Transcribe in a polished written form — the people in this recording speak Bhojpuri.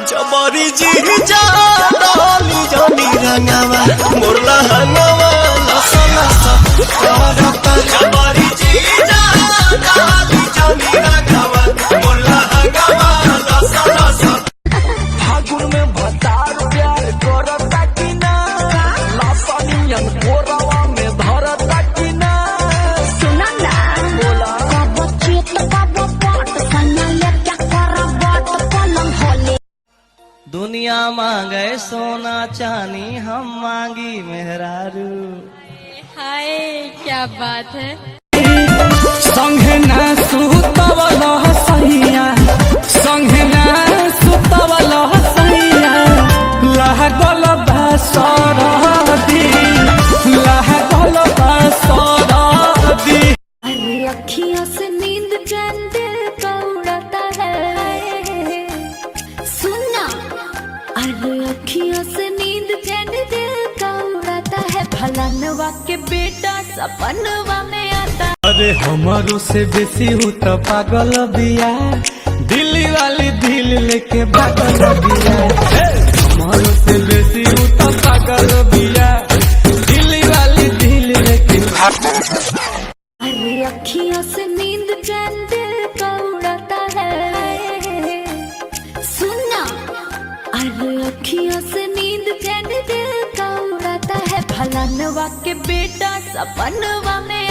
जबरी जी जा डाली जानी रंगावा मोरला हंगावा लसा लसा करता जबरी जी जा डाली जानी रंगावा मोरला हंगामा लसा लसा फागुन में भतार प्यार करता कि ना लासानियन कोरावा में धरता कि ना सुना ना बोला कब चेत कब पट सन्या ले क्या करा बाट पलंग होले। दुनिया मांगे सोना चांदी हम मांगी मेहरारू। हाय क्या बात है। संगे ना सुतवल सैया संगे ना सुतवल सैया लागल बा सरदी लागल बा सरदी। अरे अखियों से नींद चैन दिल का उड़ाता है सुनना। अरे अखियों से नींद चैन दिल का उड़ाता है भलनवा के बेटा सपनवा में आता। अरे हमारो से बेसी हूँ तो पागल बिया दिल्ली वाली दिल लेके पागल बिया। हमारो से बेसी हूँ तो पागल बिया दिल्ली वाली दिल लेके। अरे अखियों से नींद चैन दिल का उड़ाता है सुनना। अरे अखियों से नींद चैन दिल का उड़ाता है भलनवा के बेटा सपनवा में